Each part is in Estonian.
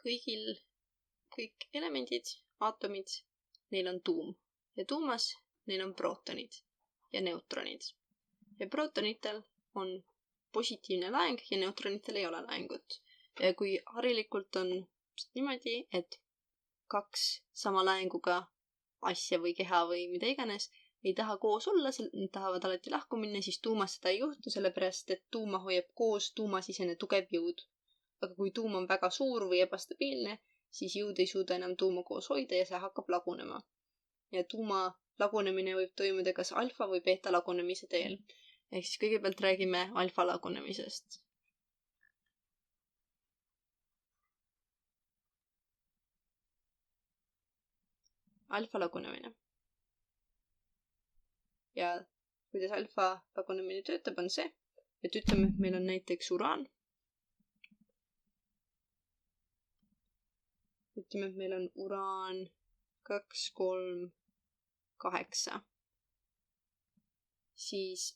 kõik elemendid, aatomid, neil on tuum ja tuumas neil on prootonid ja neutronid. Ja prootonitel on positiivne laeng ja neutronitel ei ole laengut. Ja kui harilikult on niimoodi, et kaks sama laenguga asja või keha või mida iganes ei taha koos olla, nad tahavad alati lahku minna, siis tuumas seda ei juhtu, sellepärast et tuuma hoiab koos tuumasisene tugev jõud. Aga kui tuum on väga suur või ebastabiilne, siis jõud ei suuda enam tuuma koos hoida ja see hakkab lagunema. Ja tuuma lagunemine võib toimuda kas alfa või beeta lagunemise teel. Ehk siis kõigepealt räägime alfa lagunemisest. Alfa lagunemine. Ja kuidas alfa lagunemine töötab, on see, et ütleme, et meil on näiteks uraan. Ütleme, et meil on uraan 2, 3, 8. Siis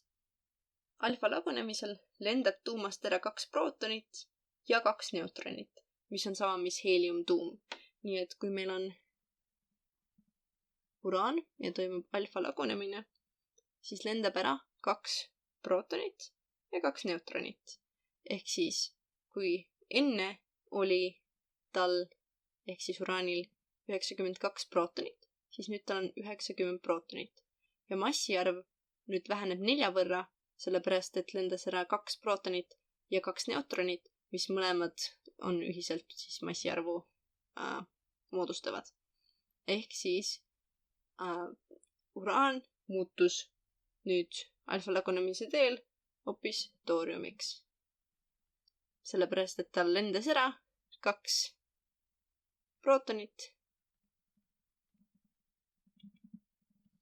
alfa lagunemisel lendab tuumast ära 2 prootonit ja 2 neutronit, mis on sama, mis heeliumtuum. Nii et kui meil on uraan ja toimub alfa lagunemine, siis lendab ära 2 prootonit ja 2 neutronit. Ehk siis, kui enne oli tal, ehk siis uraanil 92 prootonit, siis nüüd tal on 90 prootonit. Ja massiarv nüüd väheneb 4 võrra, sellepärast et lendas ära 2 prootonit ja 2 neutronit, mis mõlemad on ühiselt siis massiarvu moodustavad. Ehk siis uraan muutus nüüd alfa lagunemise teel hoopis tooriumiks. Sellepärast, et tal lendas ära 2 prootonit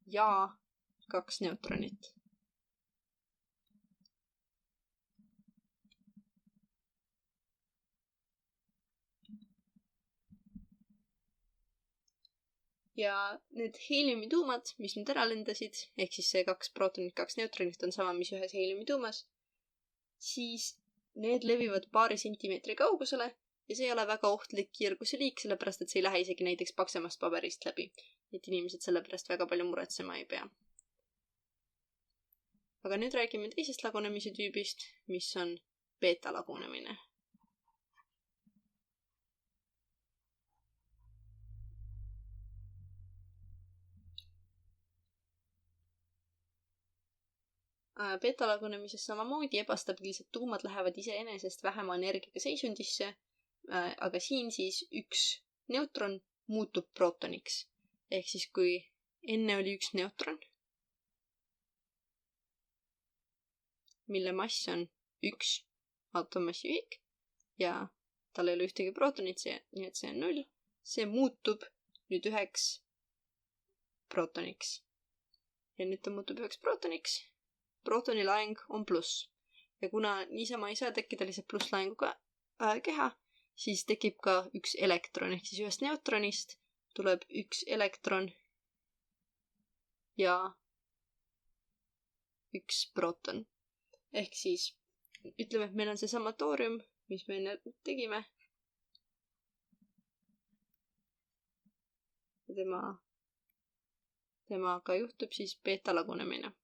ja 2 neutronit. Ja need heeliumituumad, mis nüüd ära lendasid, ehk siis see 2 prootonit, 2 neutronit on sama, mis ühes heeliumituumas, siis need levivad paari sentimeetri kaugusele ja see ei ole väga ohtlik kiirguse liik, sellepärast et see ei lähe isegi näiteks paksemast paberist läbi. Et inimesed sellepärast väga palju muretsema ei pea. Aga nüüd räägime teisest lagunemise tüübist, mis on beeta lagunemine. Beeta lagunemises samamoodi ebastabiilsed tuumad lähevad iseenesest vähema energiaga seisundisse, aga siin siis üks neutron muutub prootoniks. Ehk siis kui enne oli üks neutron, mille mass on 1 aatommassiühik ja tal ei ole ühtegi prootonit, nii et see on 0, see muutub nüüd 1 prootoniks. Ja nüüd ta muutub 1 prootoniks. Prootoni laeng on pluss. Ja kuna niisama ei saa tekkida lihtsalt plusslaenguga keha, siis tekib ka 1 elektron, ehk siis ühest neutronist tuleb 1 elektron ja 1 prooton. Ehk siis ütleme, et meil on seesama toorium, mis me enne tegime. Temaga juhtub siis beeta lagunemine.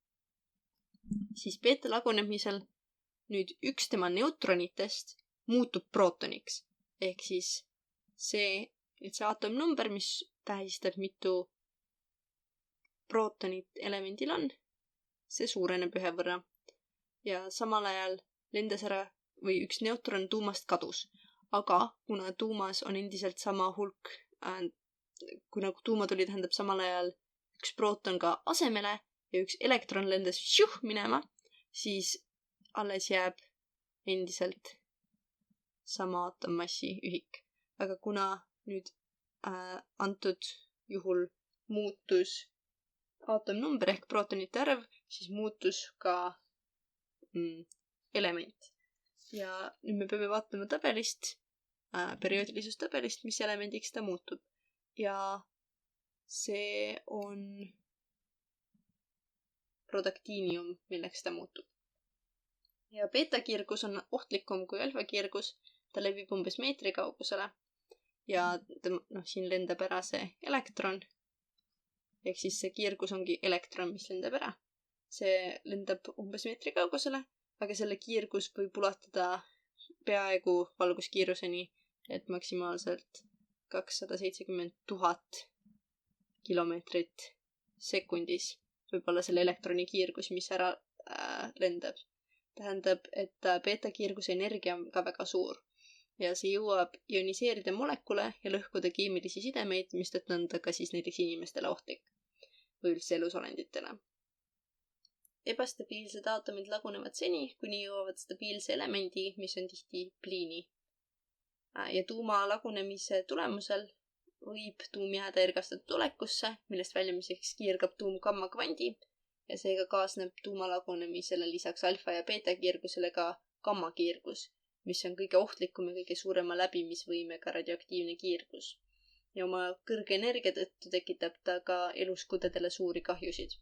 Siis beeta lagunemisel nüüd üks tema neutronitest muutub prootoniks. Ehk siis see aatomnumber, mis tähistab mitu prootonit elemendil on, see suureneb 1 võrra. Ja samal ajal lendas ära või 1 neutron tuumast kadus. Aga kuna tuumas on endiselt sama hulk, kuna tuuma tuli tähendab samal ajal 1 prooton ka asemele, ja 1 elektron lendas minema, siis alles jääb endiselt sama aatommassi ühik. Aga kuna nüüd antud juhul muutus aatomnumber ehk prootonite arv, siis muutus ka element. Ja nüüd me peame vaatama tabelist, perioodilisuustabelist, mis elemendiks ta muutub. Ja see on rodaktiinium, milleks ta muutub. Ja beeta kiirgus on ohtlikum kui alfa kiirgus, ta levib umbes meetri kaugusele ja siin lendab ära see elektron. Ehk siis see kiirgus ongi elektron, mis lendab ära. See lendab umbes meetri kaugusele, aga selle kiirgus võib ulatada peaaegu valguskiiruseni, et maksimaalselt 270 000 kilomeetrit sekundis võib olla selle elektroni kiirgus, mis ära lendab. Tähendab, et beeta-kiirguse energia on ka väga suur ja see jõuab ioniseerida molekule ja lõhkuda keemilisi sidemeid, mis tõttu on ta ka siis näiteks inimestele ohtlik või üldse elusolenditele. Ebastabiilsed aatomid lagunevad seni, kuni jõuavad stabiilse elemendi, mis on tihti pliini. Ja tuuma lagunemise tulemusel võib tuum jääda ergastatud olekusse, millest väljumiseks kiirgab tuum gamma-kvandi ja seega kaasneb tuuma lagunemisele lisaks alfa- ja beeta-kiirgusele ka gamma-kiirgus, mis on kõige ohtlikum ja kõige suurema läbimisvõimega radioaktiivne kiirgus. Ja oma kõrge energia tõttu tekitab ta ka eluskudedele suuri kahjusid.